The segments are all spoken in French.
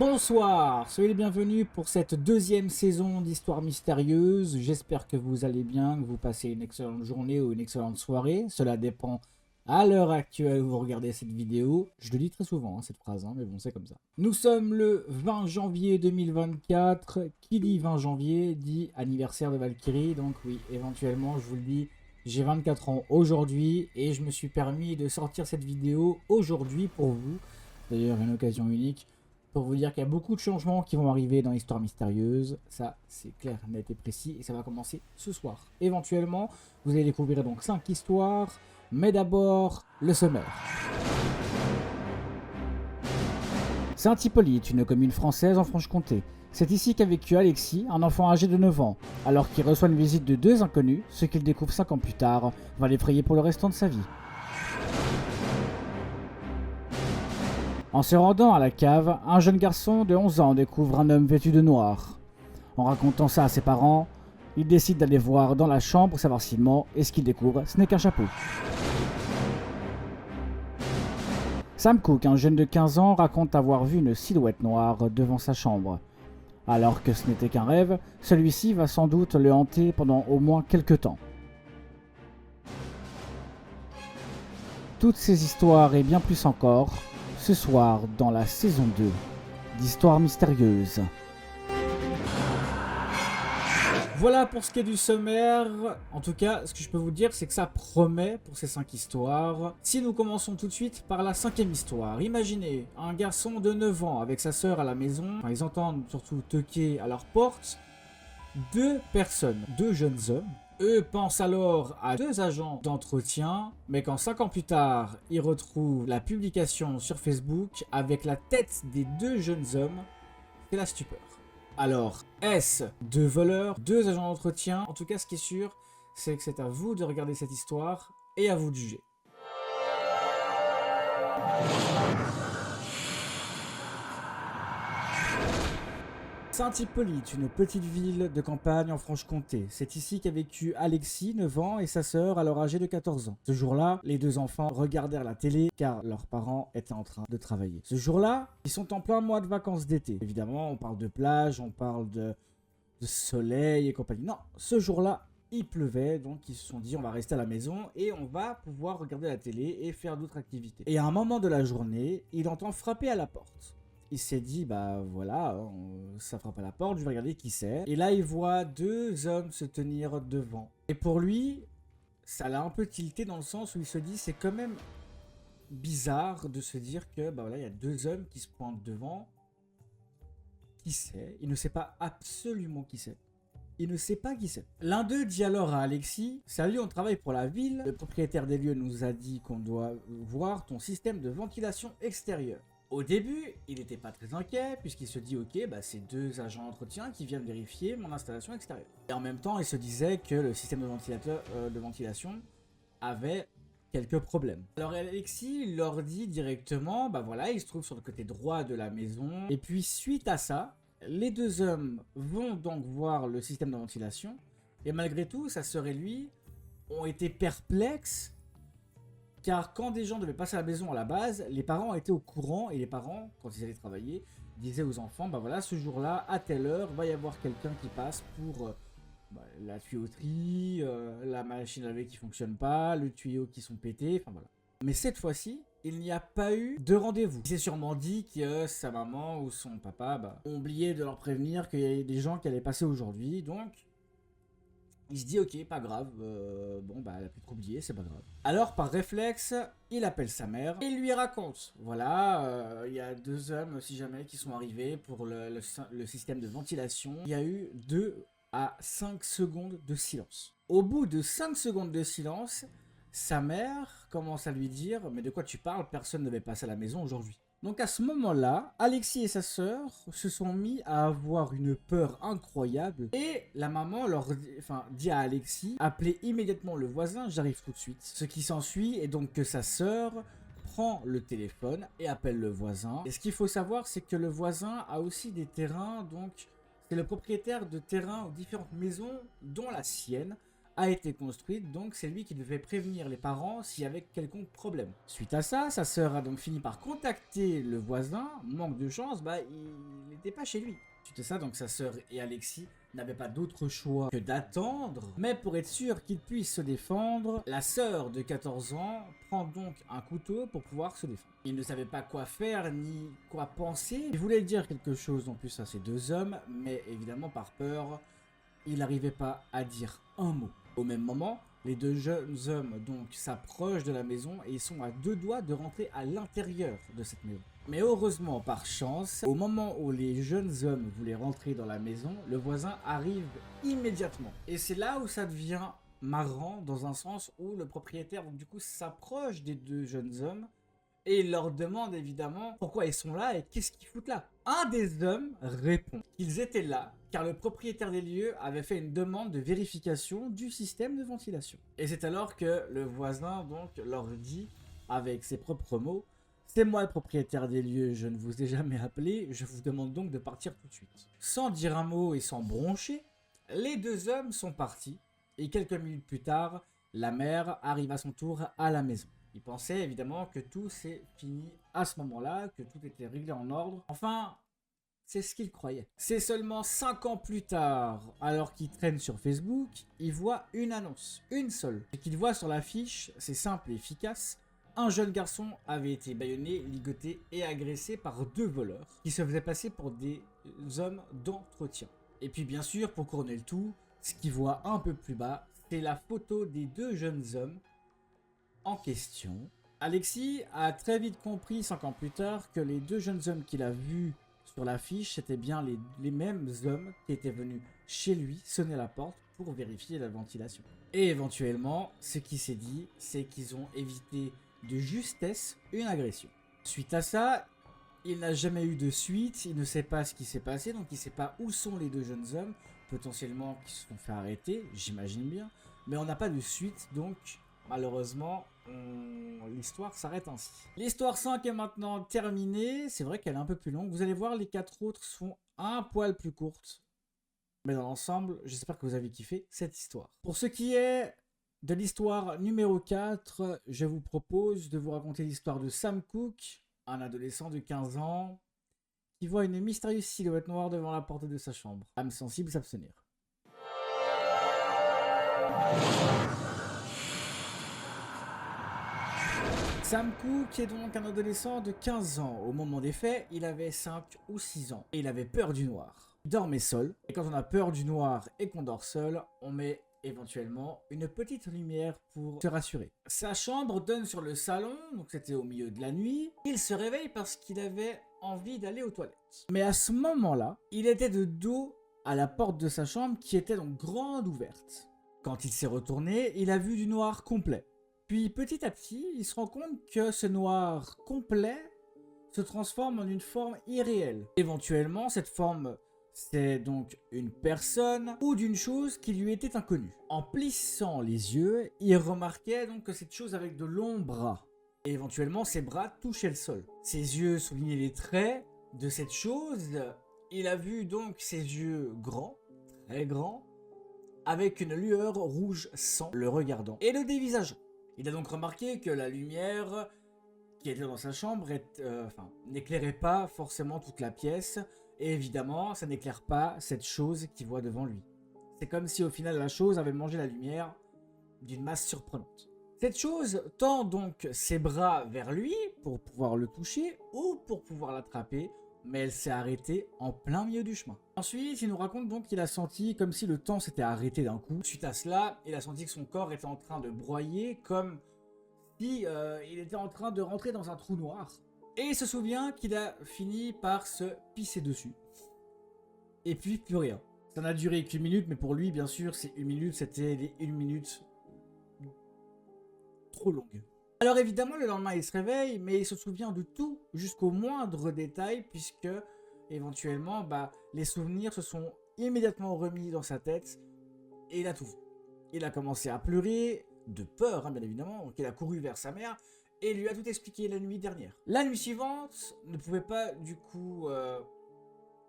Bonsoir, soyez les bienvenus pour cette deuxième saison d'Histoire Mystérieuse. J'espère que vous allez bien, que vous passez une excellente journée ou une excellente soirée. Cela dépend à l'heure actuelle où vous regardez cette vidéo. Je le dis très souvent, cette phrase, mais bon, c'est comme ça. Nous sommes le 20 janvier 2024. Qui dit 20 janvier dit anniversaire de Valkyrie. Donc oui, éventuellement, je vous le dis, j'ai 24 ans aujourd'hui et je me suis permis de sortir cette vidéo aujourd'hui pour vous. D'ailleurs, une occasion unique pour vous dire qu'il y a beaucoup de changements qui vont arriver dans l'Histoire Mystérieuse. Ça, c'est clair, net et précis. Et ça va commencer ce soir. Éventuellement, vous allez découvrir donc 5 histoires. Mais d'abord, le sommaire. Saint-Hippolyte, une commune française en Franche-Comté. C'est ici qu'a vécu Alexis, un enfant âgé de 9 ans. Alors qu'il reçoit une visite de 2 inconnus, ce qu'il découvre 5 ans plus tard va l'effrayer pour le restant de sa vie. En se rendant à la cave, un jeune garçon de 11 ans découvre un homme vêtu de noir. En racontant ça à ses parents, il décide d'aller voir dans la chambre pour savoir s'il ment, et ce qu'il découvre, ce n'est qu'un chapeau. Sam Cooke, un jeune de 15 ans, raconte avoir vu une silhouette noire devant sa chambre. Alors que ce n'était qu'un rêve, celui-ci va sans doute le hanter pendant au moins quelques temps. Toutes ces histoires et bien plus encore, ce soir dans la saison 2 d'Histoire Mystérieuse. Voilà pour ce qui est du sommaire. En tout cas, ce que je peux vous dire, c'est que ça promet pour ces 5 histoires. Si nous commençons tout de suite par la 5e histoire. Imaginez un garçon de 9 ans avec sa sœur à la maison. Enfin, ils entendent surtout toquer à leur porte. 2 personnes, 2 jeunes hommes. Eux pensent alors à 2 agents d'entretien, mais quand 5 ans plus tard, ils retrouvent la publication sur Facebook avec la tête des 2 jeunes hommes, c'est la stupeur. Alors, est-ce 2 voleurs, 2 agents d'entretien? En tout cas, ce qui est sûr, c'est que c'est à vous de regarder cette histoire et à vous de juger. Saint-Hippolyte, une petite ville de campagne en Franche-Comté. C'est ici qu'a vécu Alexis, 9 ans, et sa sœur, alors âgée de 14 ans. Ce jour-là, les 2 enfants regardèrent la télé car leurs parents étaient en train de travailler. Ce jour-là, ils sont en plein mois de vacances d'été. Évidemment, on parle de plage, on parle de soleil et compagnie. Non, ce jour-là, il pleuvait, donc ils se sont dit on va rester à la maison et on va pouvoir regarder la télé et faire d'autres activités. Et à un moment de la journée, il entend frapper à la porte. Il s'est dit, bah voilà, ça frappe à la porte, je vais regarder qui c'est. Et là, il voit 2 hommes se tenir devant. Et pour lui, ça l'a un peu tilté dans le sens où il se dit, c'est quand même bizarre de se dire que, bah voilà, il y a 2 hommes qui se pointent devant. Qui c'est? Il ne sait pas absolument qui c'est. Il ne sait pas qui c'est. L'un d'eux dit alors à Alexis, salut, on travaille pour la ville. Le propriétaire des lieux nous a dit qu'on doit voir ton système de ventilation extérieure. Au début, il n'était pas très inquiet, puisqu'il se dit, ok, bah, c'est 2 agents d'entretien qui viennent vérifier mon installation extérieure. Et en même temps, il se disait que le système de ventilation avait quelques problèmes. Alors Alexis leur dit directement, bah voilà, il se trouve sur le côté droit de la maison. Et puis suite à ça, les 2 hommes vont donc voir le système de ventilation. Et malgré tout, sa sœur et lui ont été perplexes. Car quand des gens devaient passer à la maison à la base, les parents étaient au courant et les parents, quand ils allaient travailler, disaient aux enfants, bah voilà, ce jour-là, à telle heure, va y avoir quelqu'un qui passe pour la tuyauterie, la machine à laver qui fonctionne pas, le tuyau qui sont pétés, enfin voilà. Mais cette fois-ci, il n'y a pas eu de rendez-vous. Il s'est sûrement dit que sa maman ou son papa ont oublié de leur prévenir qu'il y avait des gens qui allaient passer aujourd'hui, donc il se dit ok, pas grave, bon bah elle a plus trop oublié, c'est pas grave. Alors par réflexe, il appelle sa mère et il lui raconte, voilà, il y a 2 hommes si jamais qui sont arrivés pour le système de ventilation. Il y a eu 2 à 5 secondes de silence. Au bout de 5 secondes de silence, sa mère commence à lui dire, mais de quoi tu parles, personne ne devait passer à la maison aujourd'hui. Donc à ce moment-là, Alexis et sa sœur se sont mis à avoir une peur incroyable et la maman dit à Alexis, appelez immédiatement le voisin, j'arrive tout de suite. Ce qui s'ensuit est donc que sa sœur prend le téléphone et appelle le voisin. Et ce qu'il faut savoir, c'est que le voisin a aussi des terrains, donc c'est le propriétaire de terrains ou différentes maisons, dont la sienne, a été construite, donc c'est lui qui devait prévenir les parents s'il y avait quelconque problème. Suite à ça, sa sœur a donc fini par contacter le voisin. Manque de chance, il n'était pas chez lui. Suite à ça, donc sa sœur et Alexis n'avaient pas d'autre choix que d'attendre. Mais pour être sûr qu'ils puissent se défendre, la sœur de 14 ans prend donc un couteau pour pouvoir se défendre. Il ne savait pas quoi faire ni quoi penser. Il voulait dire quelque chose en plus à ces deux hommes, mais évidemment par peur, il n'arrivait pas à dire un mot. Au même moment, les deux jeunes hommes donc s'approchent de la maison et ils sont à deux doigts de rentrer à l'intérieur de cette maison. Mais heureusement, par chance, au moment où les jeunes hommes voulaient rentrer dans la maison, le voisin arrive immédiatement. Et c'est là où ça devient marrant, dans un sens où le propriétaire donc, du coup s'approche des deux jeunes hommes et il leur demande évidemment pourquoi ils sont là et qu'est-ce qu'ils foutent là. Un des hommes répond qu'ils étaient là car le propriétaire des lieux avait fait une demande de vérification du système de ventilation. Et c'est alors que le voisin donc leur dit avec ses propres mots: c'est moi le propriétaire des lieux, je ne vous ai jamais appelé, je vous demande donc de partir tout de suite. Sans dire un mot et sans broncher, les deux hommes sont partis et quelques minutes plus tard, la mère arrive à son tour à la maison. Il pensait évidemment que tout s'est fini à ce moment-là, que tout était réglé en ordre. Enfin, c'est ce qu'il croyait. C'est seulement 5 ans plus tard, alors qu'il traîne sur Facebook, il voit une annonce, une seule. Ce qu'il voit sur l'affiche, c'est simple et efficace. Un jeune garçon avait été bâillonné, ligoté et agressé par deux voleurs qui se faisaient passer pour des hommes d'entretien. Et puis bien sûr, pour couronner le tout, ce qu'il voit un peu plus bas, c'est la photo des deux jeunes hommes en question. Alexis a très vite compris 5 ans plus tard que les deux jeunes hommes qu'il a vus sur l'affiche, c'était bien les mêmes hommes qui étaient venus chez lui sonner à la porte pour vérifier la ventilation. Et éventuellement, ce qui s'est dit, c'est qu'ils ont évité de justesse une agression. Suite à ça, il n'a jamais eu de suite, il ne sait pas ce qui s'est passé, donc il ne sait pas où sont les deux jeunes hommes, potentiellement qui se sont fait arrêter, j'imagine bien, mais on n'a pas de suite, donc malheureusement, l'histoire s'arrête ainsi. L'histoire 5 est maintenant terminée, c'est vrai qu'elle est un peu plus longue, vous allez voir les 4 autres sont un poil plus courtes, mais dans l'ensemble, j'espère que vous avez kiffé cette histoire. Pour ce qui est de l'histoire numéro 4, je vous propose de vous raconter l'histoire de Sam Cooke, un adolescent de 15 ans qui voit une mystérieuse silhouette noire devant la porte de sa chambre. Âme sensible, s'abstenir. Sam Cooke est donc un adolescent de 15 ans. Au moment des faits, il avait 5 ou 6 ans et il avait peur du noir. Il dormait seul, et quand on a peur du noir et qu'on dort seul, on met éventuellement une petite lumière pour se rassurer. Sa chambre donne sur le salon, donc c'était au milieu de la nuit. Il se réveille parce qu'il avait envie d'aller aux toilettes. Mais à ce moment-là, il était de dos à la porte de sa chambre qui était donc grande ouverte. Quand il s'est retourné, il a vu du noir complet. Puis petit à petit, il se rend compte que ce noir complet se transforme en une forme irréelle. Éventuellement, cette forme, c'est donc une personne ou d'une chose qui lui était inconnue. En plissant les yeux, il remarquait donc que cette chose avait de longs bras. Et éventuellement, ses bras touchaient le sol. Ses yeux soulignaient les traits de cette chose. Il a vu donc ses yeux grands, très grands, avec une lueur rouge sang le regardant et le dévisageant. Il a donc remarqué que la lumière qui était dans sa chambre n'éclairait pas forcément toute la pièce. Et évidemment, ça n'éclaire pas cette chose qu'il voit devant lui. C'est comme si au final la chose avait mangé la lumière d'une masse surprenante. Cette chose tend donc ses bras vers lui pour pouvoir le toucher ou pour pouvoir l'attraper, mais elle s'est arrêtée en plein milieu du chemin. Ensuite, il nous raconte donc qu'il a senti comme si le temps s'était arrêté d'un coup. Suite à cela, il a senti que son corps était en train de broyer comme si il était en train de rentrer dans un trou noir. Et il se souvient qu'il a fini par se pisser dessus. Et puis plus rien. Ça n'a duré qu'une minute, mais pour lui, bien sûr, ces une minute, c'était des 1 minute trop longues. Alors évidemment, le lendemain, il se réveille, mais il se souvient de tout, jusqu'au moindre détail, puisque éventuellement, les souvenirs se sont immédiatement remis dans sa tête, et il a tout vu. Il a commencé à pleurer, de peur, bien évidemment, donc il a couru vers sa mère, et lui a tout expliqué la nuit dernière. La nuit suivante ne pouvait pas du coup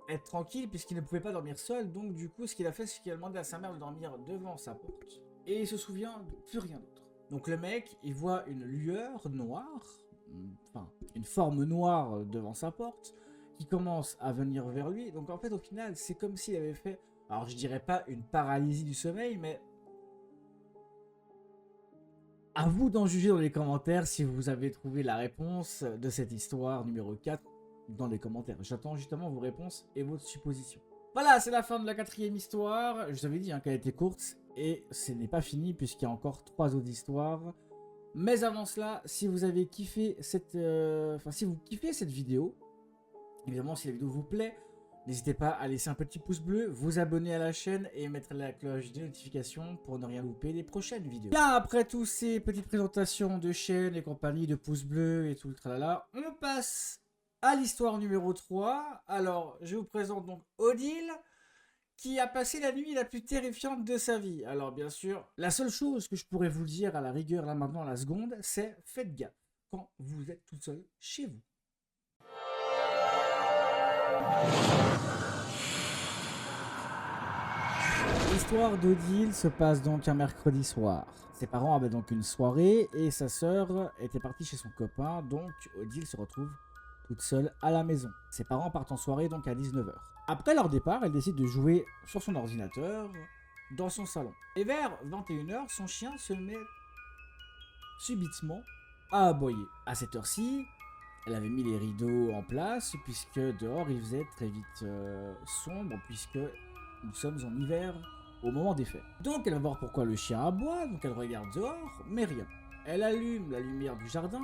être tranquille puisqu'il ne pouvait pas dormir seul. Donc du coup ce qu'il a fait, c'est qu'il a demandé à sa mère de dormir devant sa porte. et il se souvient de plus rien d'autre. Donc le mec, il voit une lueur noire, enfin une forme noire devant sa porte, qui commence à venir vers lui. Donc en fait, au final, c'est comme s'il avait fait, alors je dirais pas une paralysie du sommeil, mais à vous d'en juger dans les commentaires si vous avez trouvé la réponse de cette histoire numéro 4 dans les commentaires. J'attends justement vos réponses et votre supposition. Voilà, c'est la fin de la 4e histoire. Je vous avais dit qu'elle était courte et ce n'est pas fini puisqu'il y a encore 3 autres histoires. Mais avant cela, si vous avez kiffé cette, si vous kiffez cette vidéo, évidemment si la vidéo vous plaît, n'hésitez pas à laisser un petit pouce bleu, vous abonner à la chaîne et mettre la cloche des notifications pour ne rien louper des prochaines vidéos. Là, après toutes ces petites présentations de chaîne et compagnie, de pouces bleus et tout le tralala, on passe à l'histoire numéro 3. Alors, je vous présente donc Odile, qui a passé la nuit la plus terrifiante de sa vie. Alors, bien sûr, la seule chose que je pourrais vous dire à la rigueur, là maintenant, à la seconde, c'est faites gaffe quand vous êtes tout seul chez vous. L'histoire d'Odile se passe donc un mercredi soir. Ses parents avaient donc une soirée et sa sœur était partie chez son copain, donc Odile se retrouve toute seule à la maison. Ses parents partent en soirée donc à 19 h. Après leur départ, elle décide de jouer sur son ordinateur dans son salon. Et vers 21 h, son chien se met subitement à aboyer. À cette heure-ci, elle avait mis les rideaux en place puisque dehors il faisait très vite sombre puisque nous sommes en hiver au moment des fêtes. Donc elle va voir pourquoi le chien aboie, donc elle regarde dehors, mais rien. Elle allume la lumière du jardin,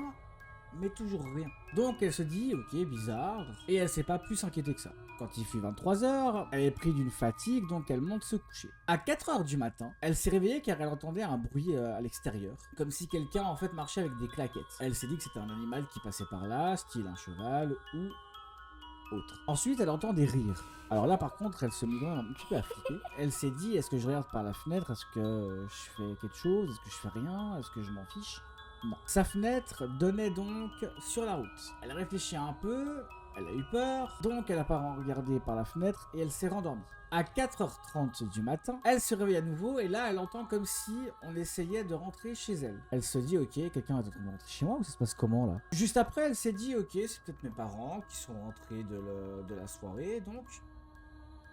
mais toujours rien. Donc elle se dit, ok, bizarre, et elle s'est pas plus s'inquiéter que ça. Quand il fut 23 h, elle est prise d'une fatigue, donc elle monte se coucher. À 4 h du matin, elle s'est réveillée car elle entendait un bruit à l'extérieur, comme si quelqu'un en fait marchait avec des claquettes. Elle s'est dit que c'était un animal qui passait par là, style un cheval ou autre. Ensuite, elle entend des rires. Alors là, par contre, elle se mit un petit peu à flipper. Elle s'est dit, est-ce que je regarde par la fenêtre? Est-ce que je fais quelque chose? Est-ce que je fais rien? Est-ce que je m'en fiche? Non. Sa fenêtre donnait donc sur la route. Elle réfléchit un peu, elle a eu peur, donc elle a pas regardé par la fenêtre et elle s'est rendormie. À 4 h 30 du matin, elle se réveille à nouveau et là, elle entend comme si on essayait de rentrer chez elle. Elle se dit, ok, quelqu'un est en train de rentrer chez moi ou ça se passe comment là? Juste après, elle s'est dit, ok, c'est peut-être mes parents qui sont rentrés de la soirée, donc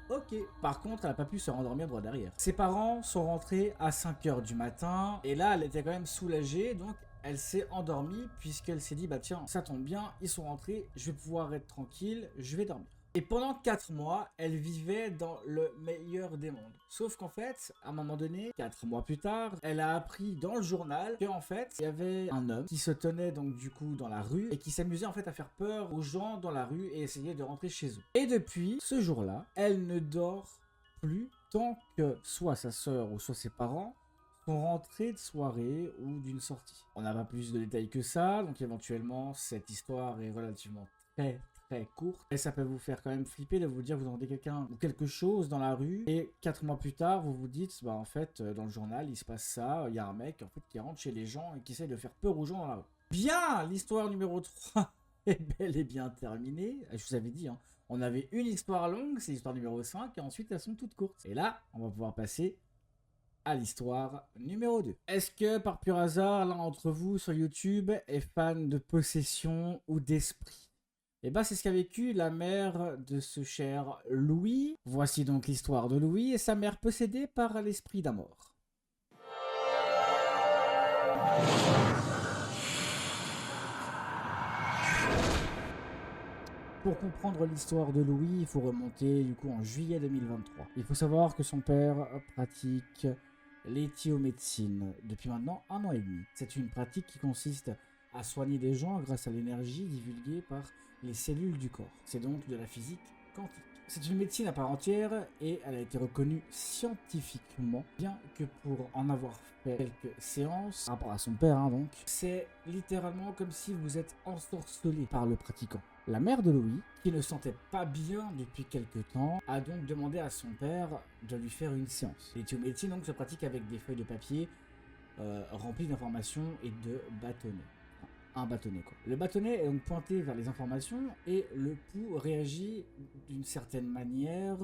ok. Par contre, elle n'a pas pu se rendormir droit derrière. Ses parents sont rentrés à 5 h du matin et là, elle était quand même soulagée, donc elle s'est endormie puisqu'elle s'est dit, bah tiens, ça tombe bien, ils sont rentrés, je vais pouvoir être tranquille, je vais dormir. Et pendant 4 mois, elle vivait dans le meilleur des mondes. Sauf qu'en fait, à un moment donné, 4 mois plus tard, elle a appris dans le journal qu'en fait, il y avait un homme qui se tenait donc du coup dans la rue et qui s'amusait en fait à faire peur aux gens dans la rue et essayer de rentrer chez eux. Et depuis ce jour-là, elle ne dort plus tant que soit sa sœur ou soit ses parents sont rentrés de soirée ou d'une sortie. On n'a pas plus de détails que ça, donc éventuellement, cette histoire est relativement très courte et ça peut vous faire quand même flipper de vous dire que vous entendez quelqu'un ou quelque chose dans la rue et 4 mois plus tard vous vous dites bah en fait dans le journal il se passe ça, il y a un mec en fait qui rentre chez les gens et qui essaie de faire peur aux gens dans la rue. Bien, l'histoire numéro 3 est bel et bien terminée. Je vous avais dit on avait une histoire longue, c'est l'histoire numéro 5 et ensuite elles sont toutes courtes. Et là on va pouvoir passer à l'histoire numéro 2. Est-ce que par pur hasard l'un d'entre vous sur YouTube est fan de possession ou d'esprit? Et bah c'est ce qu'a vécu la mère de ce cher Louis. Voici donc l'histoire de Louis et sa mère possédée par l'esprit d'un mort. Pour comprendre l'histoire de Louis, il faut remonter du coup en juillet 2023. Il faut savoir que son père pratique l'éthiomédecine depuis maintenant 1 an et demi. C'est une pratique qui consiste à soigner des gens grâce à l'énergie divulguée par les cellules du corps. C'est donc de la physique quantique. C'est une médecine à part entière et elle a été reconnue scientifiquement, bien que pour en avoir fait quelques séances par rapport à son père donc, c'est littéralement comme si vous êtes ensorcelé par le pratiquant. La mère de Louis, qui ne se sentait pas bien depuis quelques temps, a donc demandé à son père de lui faire une séance. L'éthiomédecine donc se pratique avec des feuilles de papier remplies d'informations et de bâtonnets. Un bâtonnet quoi. Le bâtonnet est donc pointé vers les informations et le pouls réagit d'une certaine manière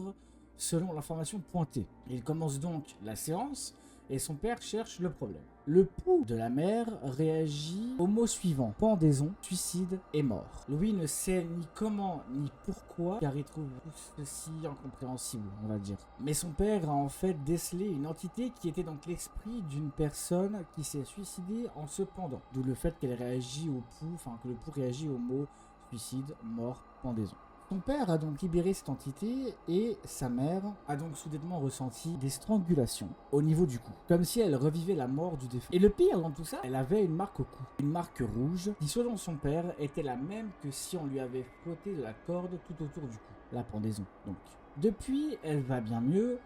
selon l'information pointée. Il commence donc la séance et son père cherche le problème. Le pouls de la mère réagit aux mots suivants: pendaison, suicide et mort. Louis ne sait ni comment ni pourquoi, car il trouve tout ceci incompréhensible, on va dire. Mais son père a en fait décelé une entité qui était donc l'esprit d'une personne qui s'est suicidée en se pendant. D'où le fait qu'elle réagit au pouls, enfin que le pouls réagit aux mots suicide, mort, pendaison. Son père a donc libéré cette entité et sa mère a donc soudainement ressenti des strangulations au niveau du cou, comme si elle revivait la mort du défunt. Et le pire dans tout ça, elle avait une marque au cou, une marque rouge qui selon son père était la même que si on lui avait frotté de la corde tout autour du cou, la pendaison donc. Depuis, elle va bien mieux,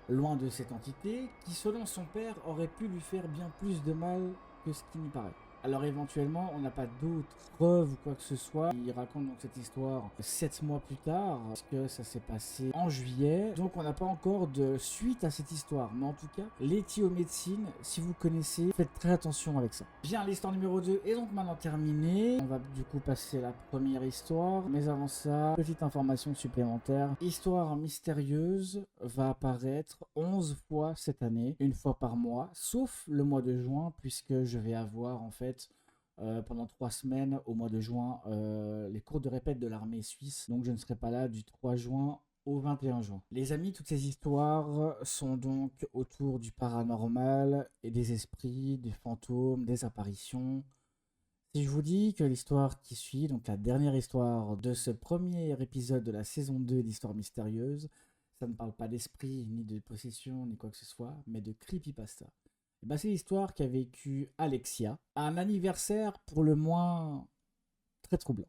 loin de cette entité qui selon son père aurait pu lui faire bien plus de mal que ce qui n'y paraît. Alors éventuellement, on n'a pas d'autres preuves ou quoi que ce soit. Il raconte donc cette histoire 7 mois plus tard, parce que ça s'est passé en juillet. Donc on n'a pas encore de suite à cette histoire. Mais en tout cas, l'éthiomédecine, si vous connaissez, faites très attention avec ça. Bien, l'histoire numéro 2 est donc maintenant terminée. On va du coup passer à la première histoire. Mais avant ça, petite information supplémentaire. Histoire mystérieuse va apparaître 11 fois cette année, une fois par mois, sauf le mois de juin, puisque je vais avoir en fait pendant 3 semaines au mois de juin les cours de répète de l'armée suisse, donc je ne serai pas là du 3 juin au 21 juin. Les amis, toutes ces histoires sont donc autour du paranormal et des esprits, des fantômes, des apparitions. Si je vous dis que l'histoire qui suit, donc la dernière histoire de ce premier épisode de la saison 2 d'Histoire mystérieuse, ça ne parle pas d'esprit, ni de possession, ni quoi que ce soit, mais de creepypasta. Bah, c'est l'histoire qu'a vécu Alexia, un anniversaire pour le moins très troublant.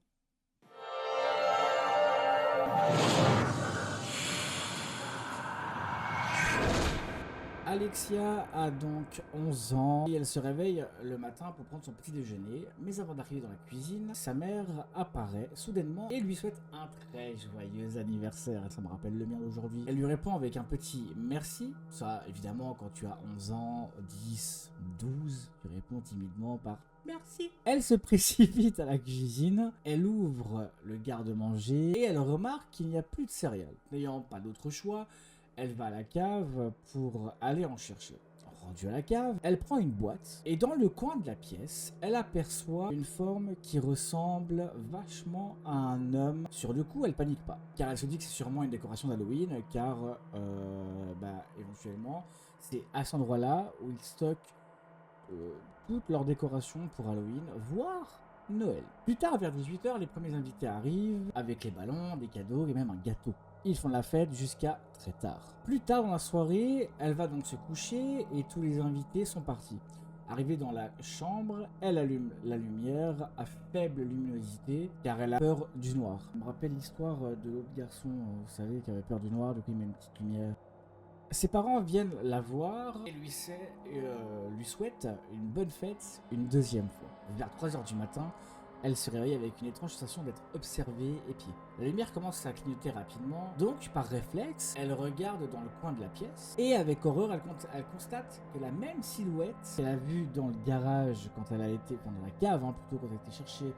Alexia a donc 11 ans et elle se réveille le matin pour prendre son petit déjeuner. Mais avant d'arriver dans la cuisine, sa mère apparaît soudainement et lui souhaite un très joyeux anniversaire. Ça me rappelle le mien d'aujourd'hui. Elle lui répond avec un petit merci. Ça, évidemment, quand tu as 11 ans, 10, 12, tu réponds timidement par merci. Elle se précipite à la cuisine, elle ouvre le garde-manger et elle remarque qu'il n'y a plus de céréales. N'ayant pas d'autre choix, elle va à la cave pour aller en chercher. Rendue à la cave, elle prend une boîte et dans le coin de la pièce, elle aperçoit une forme qui ressemble vachement à un homme. Sur le coup, elle panique pas, car elle se dit que c'est sûrement une décoration d'Halloween, car éventuellement, c'est à cet endroit-là où ils stockent toutes leurs décorations pour Halloween, voire Noël. Plus tard, vers 18 h, les premiers invités arrivent avec les ballons, des cadeaux et même un gâteau. Ils font la fête jusqu'à très tard. Plus tard dans la soirée, elle va donc se coucher et tous les invités sont partis. Arrivée dans la chambre, elle allume la lumière à faible luminosité car elle a peur du noir. Ça me rappelle l'histoire de l'autre garçon, vous savez, qui avait peur du noir, du coup il met une petite lumière. Ses parents viennent la voir et lui souhaitent une bonne fête une deuxième fois. Vers 3 h du matin, elle se réveille avec une étrange sensation d'être observée, épiée. La lumière commence à clignoter rapidement, donc par réflexe, elle regarde dans le coin de la pièce et avec horreur, elle constate que la même silhouette qu'elle a vue dans le garage quand elle a été, dans la cave plutôt quand elle a été chercher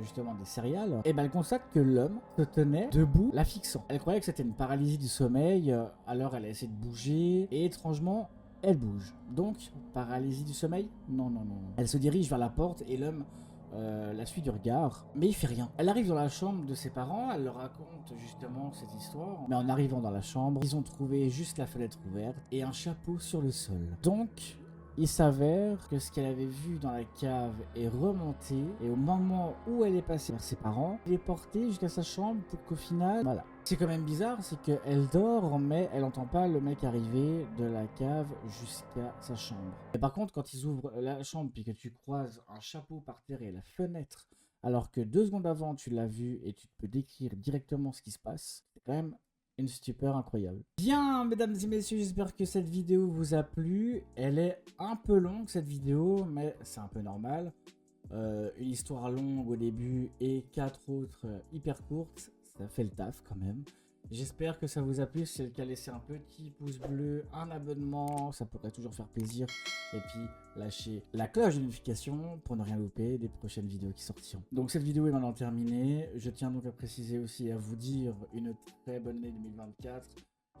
justement des céréales, et ben elle constate que l'homme se tenait debout, la fixant. Elle croyait que c'était une paralysie du sommeil, alors elle a essayé de bouger, et étrangement, elle bouge. Donc, paralysie du sommeil? Non, non, non. Elle se dirige vers la porte, et l'homme la suit du regard, mais il fait rien. Elle arrive dans la chambre de ses parents, elle leur raconte justement cette histoire, mais en arrivant dans la chambre, ils ont trouvé juste la fenêtre ouverte, et un chapeau sur le sol. Donc, il s'avère que ce qu'elle avait vu dans la cave est remonté et au moment où elle est passée vers ses parents, il est porté jusqu'à sa chambre pour qu'au final, voilà. C'est quand même bizarre, c'est qu'elle dort mais elle n'entend pas le mec arriver de la cave jusqu'à sa chambre. Et par contre, quand ils ouvrent la chambre puis que tu croises un chapeau par terre et la fenêtre, alors que 2 secondes avant tu l'as vu et tu peux décrire directement ce qui se passe, c'est quand même une stupeur incroyable. Bien, mesdames et messieurs, j'espère que cette vidéo vous a plu. Elle est un peu longue, cette vidéo, mais c'est un peu normal. Une histoire longue au début et 4 autres hyper courtes, ça fait le taf quand même. J'espère que ça vous a plu. Si c'est le cas, laissez un petit pouce bleu, un abonnement, ça pourrait toujours faire plaisir. Et puis lâchez la cloche de notification pour ne rien louper des prochaines vidéos qui sortiront. Donc cette vidéo est maintenant terminée. Je tiens donc à préciser aussi et à vous dire une très bonne année 2024.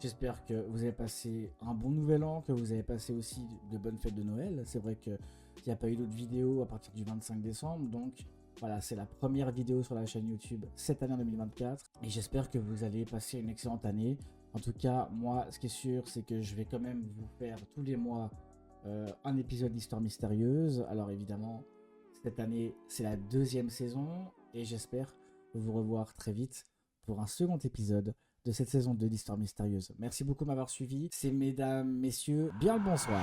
J'espère que vous avez passé un bon nouvel an, que vous avez passé aussi de bonnes fêtes de Noël. C'est vrai qu'il n'y a pas eu d'autres vidéos à partir du 25 décembre, donc voilà, c'est la première vidéo sur la chaîne YouTube cette année en 2024. Et j'espère que vous allez passer une excellente année. En tout cas, moi, ce qui est sûr, c'est que je vais quand même vous faire tous les mois un épisode d'Histoire Mystérieuse. Alors évidemment, cette année, c'est la 2e saison et j'espère vous revoir très vite pour un second épisode de cette saison 2 d'Histoire Mystérieuse. Merci beaucoup de m'avoir suivi. C'est mesdames, messieurs, bien le bonsoir.